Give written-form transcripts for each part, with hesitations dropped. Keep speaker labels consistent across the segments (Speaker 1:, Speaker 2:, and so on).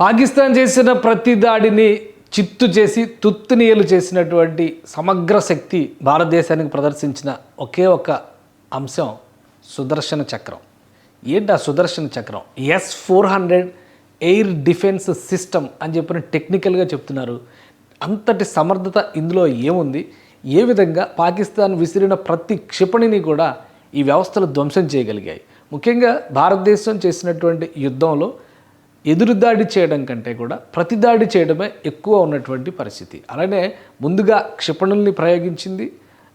Speaker 1: పాకిస్తాన్ చేసిన ప్రతి దాడిని చిత్తు చేసి తుత్తునియలు చేసినటువంటి సమగ్ర శక్తి భారతదేశానికి ప్రదర్శించిన ఒకే ఒక అంశం సుదర్శన చక్రం. ఏంటి ఆ సుదర్శన చక్రం? S-400 ఎయిర్ డిఫెన్స్ సిస్టమ్ అని చెప్పిన టెక్నికల్గా చెప్తున్నారు. అంతటి సమర్థత ఇందులో ఏముంది? ఏ విధంగా పాకిస్తాన్ విసిరిన ప్రతి క్షిపణిని కూడా ఈ వ్యవస్థలు ధ్వంసం చేయగలిగాయి? ముఖ్యంగా భారతదేశం చేసినటువంటి యుద్ధంలో ఎదురుదాడి చేయడం కంటే కూడా ప్రతిదాడి చేయడమే ఎక్కువ ఉన్నటువంటి పరిస్థితి. అలానే ముందుగా క్షిపణుల్ని ప్రయోగించింది,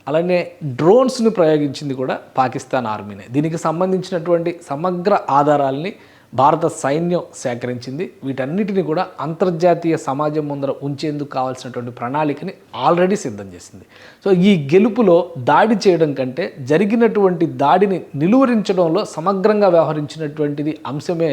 Speaker 1: అలానే డ్రోన్స్ని ప్రయోగించింది కూడా పాకిస్తాన్ ఆర్మీనే. దీనికి సంబంధించినటువంటి సమగ్ర ఆధారాలని భారత సైన్యం సేకరించింది. వీటన్నిటిని కూడా అంతర్జాతీయ సమాజం ముందర ఉంచేందుకు కావాల్సినటువంటి ప్రణాళికని ఆల్రెడీ సిద్ధం చేసింది. సో ఈ గెలుపులో దాడి చేయడం కంటే జరిగినటువంటి దాడిని నిలువరించడంలో సమగ్రంగా వ్యవహరించినటువంటిది అంశమే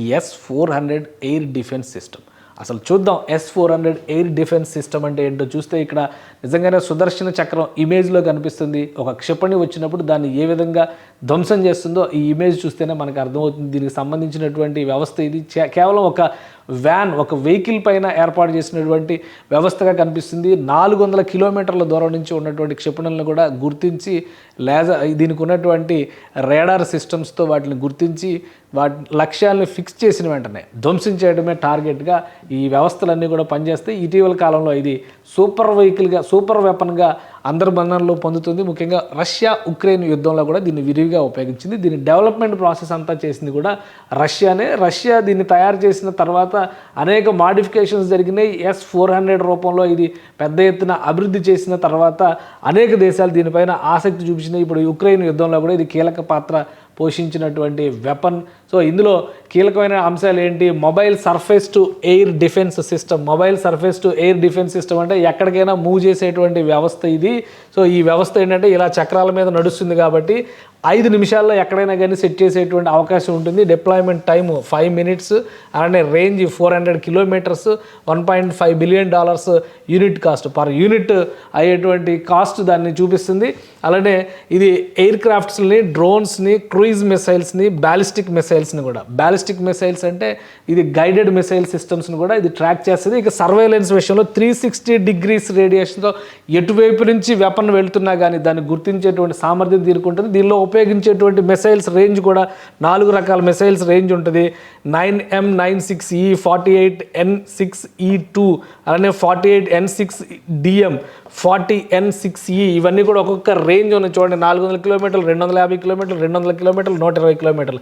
Speaker 1: ఈ S-400 ఎయిర్ డిఫెన్స్ సిస్టమ్. అసలు చూద్దాం S-400 ఎయిర్ డిఫెన్స్ సిస్టమ్ అంటే ఏంటో. చూస్తే ఇక్కడ నిజంగానే సుదర్శన చక్రం ఇమేజ్లో కనిపిస్తుంది. ఒక క్షిపణి వచ్చినప్పుడు దాన్ని ఏ విధంగా ధ్వంసం చేస్తుందో ఈ ఇమేజ్ చూస్తేనే మనకు అర్థమవుతుంది. దీనికి సంబంధించినటువంటి వ్యవస్థ ఇది కేవలం ఒక వ్యాన్, ఒక వెహికల్ పైన ఏర్పాటు చేసినటువంటి వ్యవస్థగా కనిపిస్తుంది. 400 కిలోమీటర్ల దూరం నుంచి ఉన్నటువంటి క్షిపణులను కూడా గుర్తించి దీనికి ఉన్నటువంటి రేడార్ సిస్టమ్స్తో వాటిని గుర్తించి వాటి లక్ష్యాలను ఫిక్స్ చేసిన వెంటనే ధ్వంసం చేయడమే టార్గెట్గా ఈ వ్యవస్థలన్నీ కూడా పనిచేస్తాయి. ఇటీవల కాలంలో ఇది సూపర్ వెపన్గా అందరి మన్ననలు పొందుతుంది. ముఖ్యంగా రష్యా ఉక్రెయిన్ యుద్ధంలో కూడా దీన్ని విరివిగా ఉపయోగించింది. దీని డెవలప్మెంట్ ప్రాసెస్ అంతా చేసింది కూడా రష్యానే. రష్యా దీన్ని తయారు చేసిన తర్వాత అనేక మాడిఫికేషన్స్ జరిగినాయి. S-400 రూపంలో ఇది పెద్ద ఎత్తున అభివృద్ధి చేసిన తర్వాత అనేక దేశాలు దీనిపైన ఆసక్తి చూపించినాయి. ఇప్పుడు ఉక్రెయిన్ యుద్ధంలో కూడా ఇది కీలక పాత్ర పోషించినటువంటి వెపన్. సో ఇందులో కీలకమైన అంశాలు ఏంటి? Mobile surface to air defence system. Mobile surface to air defence system అంటే ఎక్కడికైనా మూవ్ చేసేటువంటి వ్యవస్థ ఇది. సో ఈ వ్యవస్థ ఏంటంటే ఇలా చక్రాల మీద నడుస్తుంది కాబట్టి 5 నిమిషాల్లో ఎక్కడైనా కానీ సెట్ చేసేటువంటి అవకాశం ఉంటుంది. డిప్లాయ్మెంట్ టైము 5 మినిట్స్, అలానే range 400 kilometres, $1.5 billion unit cost, per unit అయ్యేటువంటి కాస్ట్ దాన్ని చూపిస్తుంది. అలానే ఇది ఎయిర్ క్రాఫ్ట్స్ని, డ్రోన్స్ని, క్రూయిజ్ మిసైల్స్ని, బ్యాలిస్టిక్ మిసైల్స్ని కూడా. బ్యాలిస్టిక్ మిసైల్స్ అంటే ఇది గైడెడ్ మిసైల్ సిస్టమ్స్ని కూడా ఇది ట్రాక్ చేస్తుంది. ఇక సర్వేలెన్స్ విషయంలో 360 డిగ్రీస్ రేడియేషన్తో ఎటువైపు నుంచి వెపన్ వెళ్తున్నా కానీ దాన్ని గుర్తించేటువంటి సామర్థ్యం దీనికి ఉంటుంది. దీనిలో ఉపయోగించేటువంటి మిసైల్స్ రేంజ్ కూడా 4 రకాల మిసైల్స్ రేంజ్ ఉంటుంది. 9M96E, 48N6E2, అలానే 48N6DM, 40N6E, ఇవన్నీ కూడా ఒక్కొక్క రేంజ్ ఉన్నాయి చూడండి. 400 కిలోమీటర్లు, 250 కిలోమీటర్లు, 200 కిలోమీటర్లు, 120 కిలోమీటర్లు.